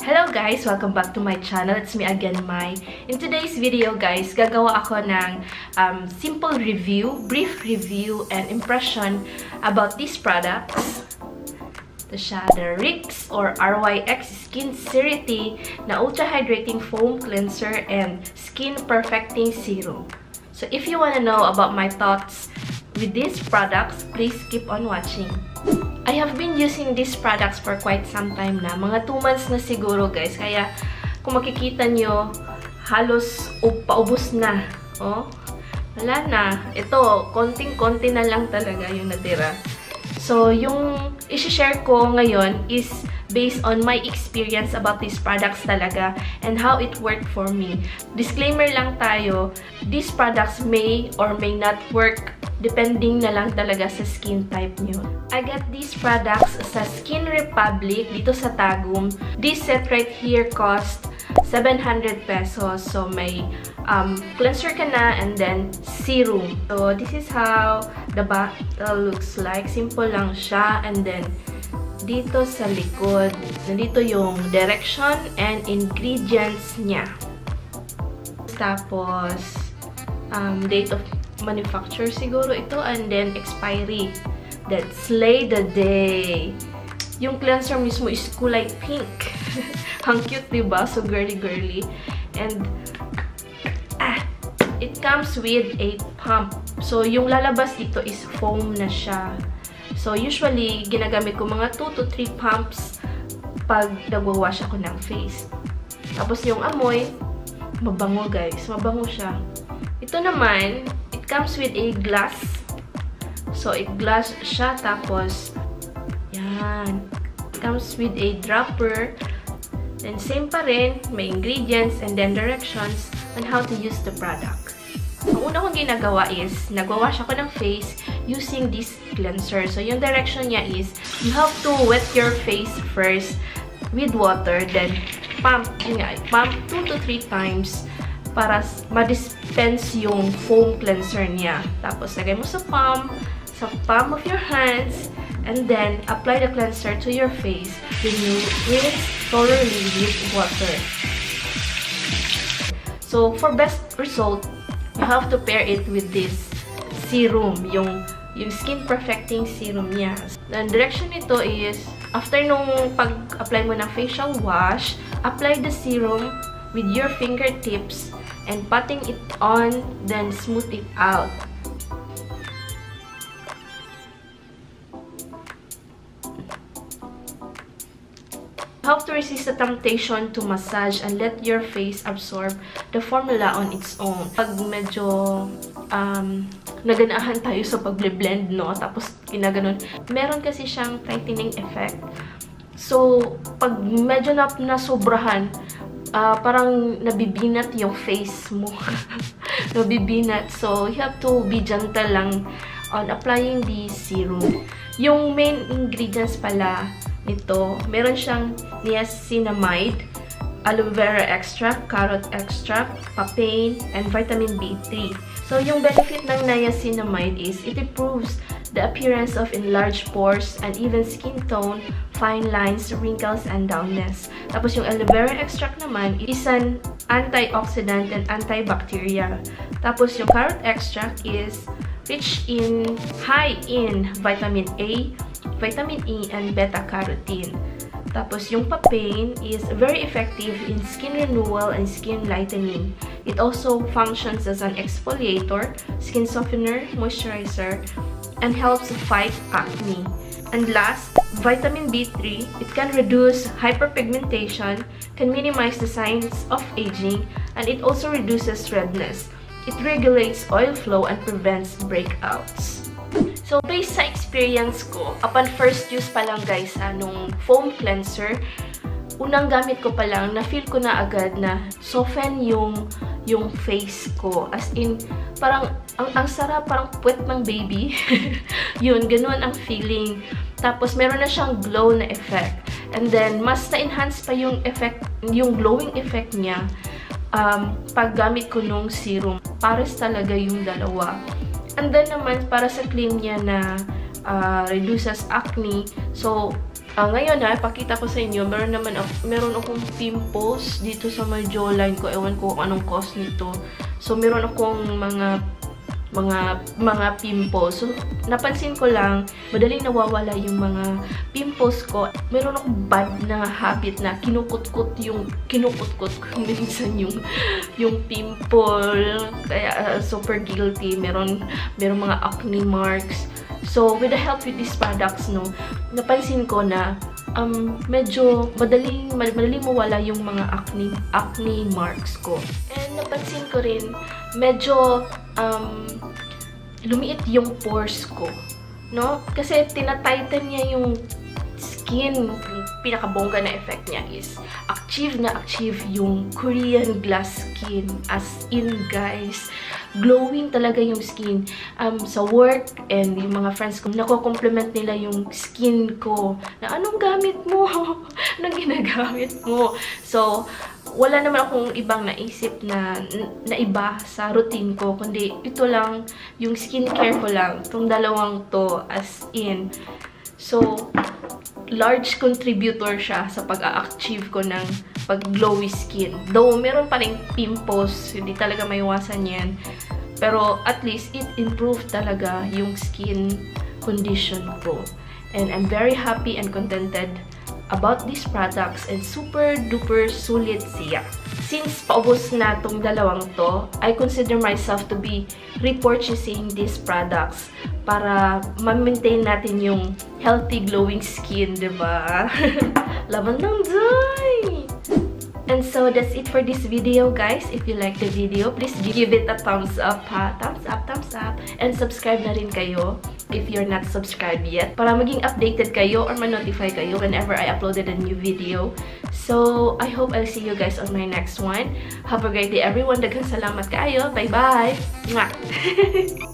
Hello guys! Welcome back to my channel. It's me again, Mai. In today's video guys, gagawa ako ng simple review, brief review and impression about these products. Ito siya, the RYX or RYX Skincerity na Ultra Hydrating Foam Cleanser and Skin Perfecting Serum. So if you wanna know about my thoughts with these products, please keep on watching. I have been using these products for quite some time na. Mga 2 months na siguro guys. Kaya kung makikita nyo, halos paubos na. Oh, wala na. Ito, konting-konti na lang talaga yung natira. So, yung isi-share ko ngayon is based on my experience about these products talaga and how it worked for me. Disclaimer lang tayo, these products may or may not work depending na lang talaga sa skin type nyo. I got these products sa Skin Republic dito sa Tagum. This set right here cost 700 pesos. So, may cleanser ka na and then serum. So, this is how the bottle looks like. Simple lang siya. And then, dito sa likod, nandito yung direction and ingredients niya. Tapos, date of manufacture siguro ito, and then expiry. That slay the day. Yung cleanser mismo is kulay pink. Ang cute, diba? So girly-girly. And it comes with a pump. So yung lalabas dito is foam na siya. So usually ginagamit ko mga 2 to 3 pumps pag nagwa-wash ako ng face. Tapos yung amoy, mabango guys. Mabango siya. Ito naman, it comes with a glass. So, glass siya. Tapos, yan. It comes with a dropper. And same pa rin, may ingredients and then directions on how to use the product. Ang una kong ginagawa is, nagwawash ako ng face using this cleanser. So, yung direction niya is, you have to wet your face first with water. Then, pump 2 to 3 times para ma-dispense yung foam cleanser niya. Tapos, lagay mo sa palm of your hands, and then apply the cleanser to your face. Then you rinse thoroughly with water. So, for best result, you have to pair it with this serum, yung skin perfecting serum niya. The direction nito is, after nung pag-apply mo ng facial wash, apply the serum with your fingertips and patting it on, then smooth it out. You have to resist the temptation to massage and let your face absorb the formula on its own. Pag medyo naganahan tayo sa pag-blend, no? Tapos ginaganon. Meron kasi siyang tightening effect. So, pag medyo nasobrahan, parang nabibinat yung face mo. Nabibinat. So, you have to be gentle lang on applying the serum. Yung main ingredients pala nito, meron siyang niacinamide, aloe vera extract, carrot extract, papain, and vitamin B3. So, yung benefit ng niacinamide is it improves the appearance of enlarged pores and even skin tone, fine lines, wrinkles, and dullness. Tapos yung aloe vera extract naman is an antioxidant and antibacterial. Tapos yung carrot extract is high in vitamin A, vitamin E, and beta-carotene. Tapos yung papain is very effective in skin renewal and skin lightening. It also functions as an exfoliator, skin softener, moisturizer, and helps fight acne. And last, vitamin B3, it can reduce hyperpigmentation, can minimize the signs of aging, and it also reduces redness. It regulates oil flow and prevents breakouts. So, based sa experience ko, upon first use pa lang guys, nung foam cleanser, unang gamit ko pa lang, na-feel ko na agad na soften yung face ko. As in, parang, ang sarap, parang puwet ng baby. Yun, ganun ang feeling. Tapos, meron na siyang glow na effect. And then, mas na-enhance pa yung effect, yung glowing effect niya, paggamit ko nung serum. Pares talaga yung dalawa. And then naman, para sa claim niya na reduces acne. So, ngayon pakita ko sa inyo, meron akong pimples dito sa my jawline ko. Ewan ko kung anong cause nito. So, meron akong mga pimples. So, napansin ko lang, madaling nawawala yung mga pimples ko. Meron akong bad na habit na kinukutkot ko minsan yung pimple. Kaya, super guilty. Meron mga acne marks. So, with the help with these products, no, napansin ko na medyo madaling mawala yung mga acne marks ko. And napansin ko rin, medyo lumiit yung pores ko, no? Kasi tinatighten niya yung skin. Yung pinakabongga na effect niya is achieve yung Korean glass skin. As in, guys, glowing talaga yung skin. Sa work and yung mga friends ko, nako-compliment nila yung skin ko. Na anong gamit mo? Anong ginagamit mo? So, wala naman akong ibang naisip na iba sa routine ko, kundi ito lang, yung skincare ko lang. Itong dalawang to, as in. So, large contributor siya sa pag-a-achieve ko ng pag-glowy skin. Though, meron pa rin pimples, hindi talaga maiwasan yan. Pero, at least, it improved talaga yung skin condition ko. And I'm very happy and contented about these products, and super duper sulit siya. Since paubos na tong dalawang to, I consider myself to be repurchasing these products para ma-maintain natin yung healthy glowing skin, diba? Laban ng day! And so, that's it for this video, guys. If you like the video, please give it a thumbs up, ha? Thumbs up, thumbs up. And subscribe na rin kayo if you're not subscribed yet, para maging updated kayo or ma-notify kayo whenever I uploaded a new video. So, I hope I'll see you guys on my next one. Have a great day, everyone. Daghang salamat kayo. Bye-bye! Mwah!